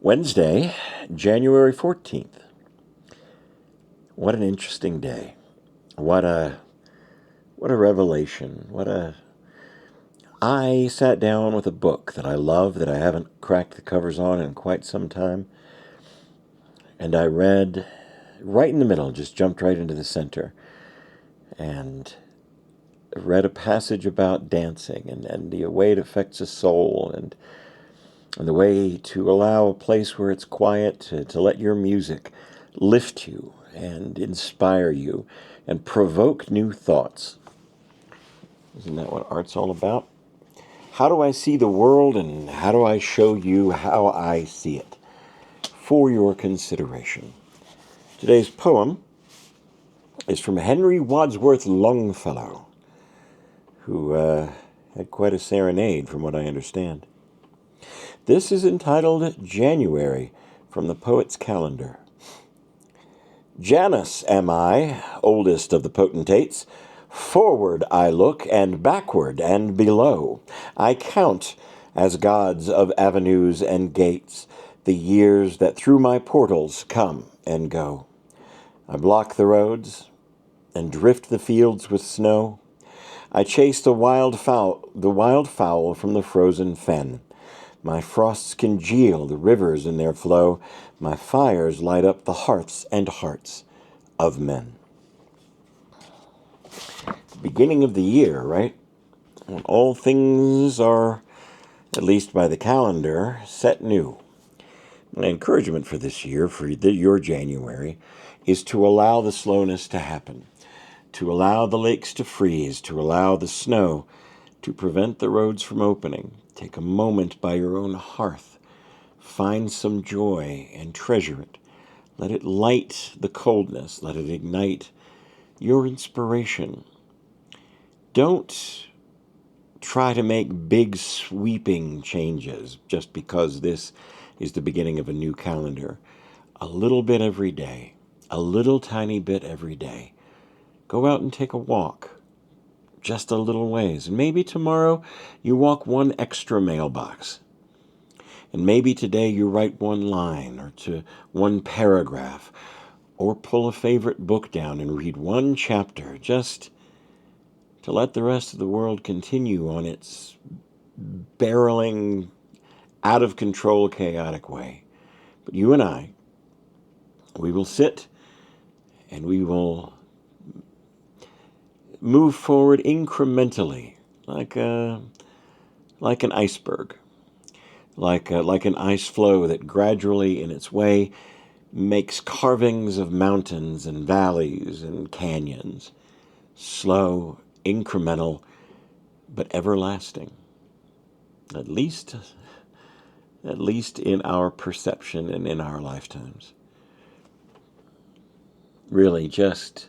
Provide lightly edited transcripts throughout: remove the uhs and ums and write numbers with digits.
Wednesday, January 14th. What an interesting day. What a revelation. I sat down with a book that I love that I haven't cracked the covers on in quite some time, and I read right in the middle, just jumped right into the center, and read a passage about dancing and the way it affects a soul, and the way to allow a place where it's quiet to let your music lift you and inspire you and provoke new thoughts. Isn't that what art's all about? How do I see the world, and how do I show you how I see it? For your consideration. Today's poem is from Henry Wadsworth Longfellow, who had quite a serenade from what I understand. This is entitled January, from the Poet's Calendar. Janus am I, oldest of the potentates. Forward I look, and backward and below. I count, as gods of avenues and gates, the years that through my portals come and go. I block the roads and drift the fields with snow. I chase the wild fowl from the frozen fen. My frosts congeal the rivers in their flow. My fires light up the hearths and hearts of men. Beginning of the year, right? When all things are, at least by the calendar, set new. My encouragement for this year, for your January, is to allow the slowness to happen, to allow the lakes to freeze, to allow the snow to prevent the roads from opening. Take a moment by your own hearth. Find some joy and treasure it. Let it light the coldness. Let it ignite your inspiration. Don't try to make big sweeping changes just because this is the beginning of a new calendar. A little bit every day. A little tiny bit every day. Go out and take a walk. Just a little ways. And maybe tomorrow you walk one extra mailbox. And maybe today you write one line or one paragraph, or pull a favorite book down and read one chapter, just to let the rest of the world continue on its barreling, out of control, chaotic way. But you and I, we will sit and we will move forward incrementally, like an iceberg, like an ice floe that gradually, in its way, makes carvings of mountains and valleys and canyons, slow, incremental, but everlasting. At least in our perception and in our lifetimes. Really, just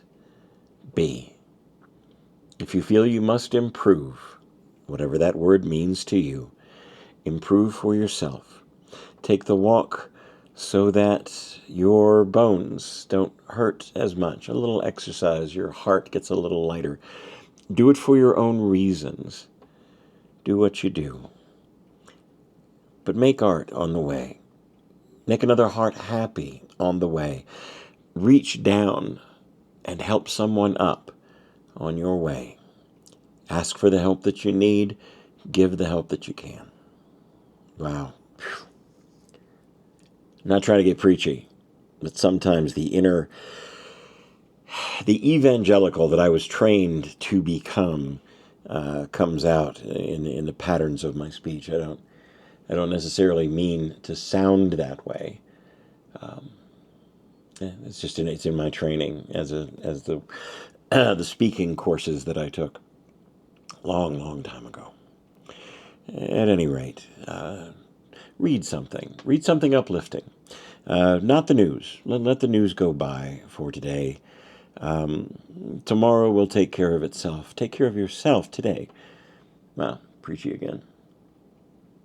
be. If you feel you must improve, whatever that word means to you, improve for yourself. Take the walk so that your bones don't hurt as much. A little exercise, your heart gets a little lighter. Do it for your own reasons. Do what you do. But make art on the way. Make another heart happy on the way. Reach down and help someone up on your way. Ask for the help that you need. Give the help that you can. Wow. I'm not trying to get preachy, but sometimes the evangelical that I was trained to become comes out in the patterns of my speech. I don't necessarily mean to sound that way. It's in my training as the the speaking courses that I took long time ago. At any rate, read something uplifting. Not the news. Let the news go by for today. Tomorrow will take care of itself. Take care of yourself today. Well, preachy again.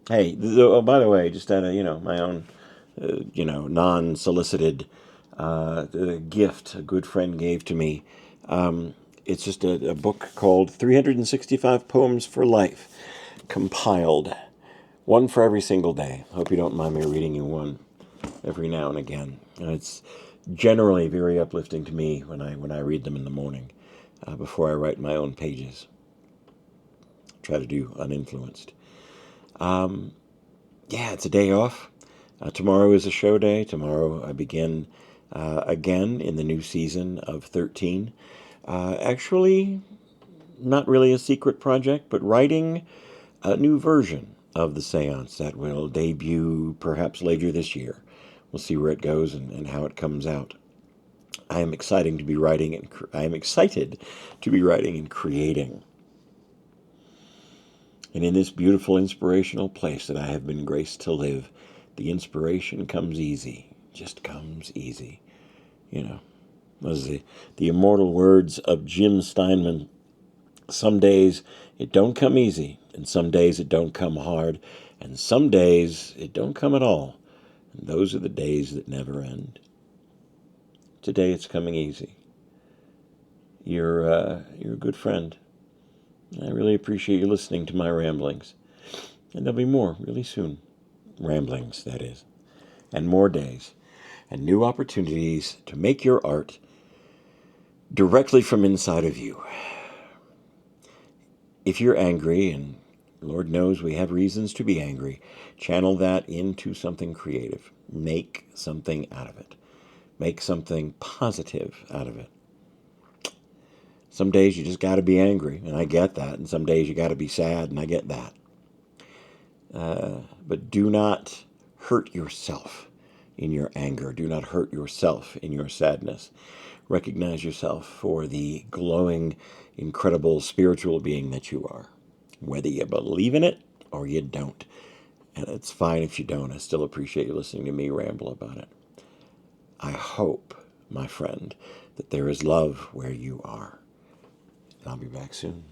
Hey, by the way, just out of my own non-solicited gift a good friend gave to me. It's just a book called 365 Poems for Life, compiled. One for every single day. Hope you don't mind me reading you one. every now and again. And it's generally very uplifting to me when I read them in the morning before I write my own pages. Try to do uninfluenced. Yeah, it's a day off. Tomorrow is a show day. Tomorrow I begin again in the new season of 13. Actually, not really a secret project, but writing a new version of the seance that will debut perhaps later this year. We'll see where it goes and how it comes out. I am excited to be writing and creating. And in this beautiful inspirational place that I have been graced to live, the inspiration comes easy. Just comes easy. You know, those are the immortal words of Jim Steinman. Some days it don't come easy, and some days it don't come hard, and some days it don't come at all. And those are the days that never end. Today it's coming easy. You're a good friend. I really appreciate you listening to my ramblings. And there'll be more really soon. Ramblings, that is. And more days. And new opportunities to make your art directly from inside of you. If you're angry, and Lord knows we have reasons to be angry, channel that into something creative. Make something out of it. Make something positive out of it. Some days you just got to be angry, and I get that. And some days you got to be sad, and I get that. But do not hurt yourself in your anger. Do not hurt yourself in your sadness. Recognize yourself for the glowing, incredible spiritual being that you are. Whether you believe in it or you don't. And it's fine if you don't. I still appreciate you listening to me ramble about it. I hope, my friend, that there is love where you are. And I'll be back soon.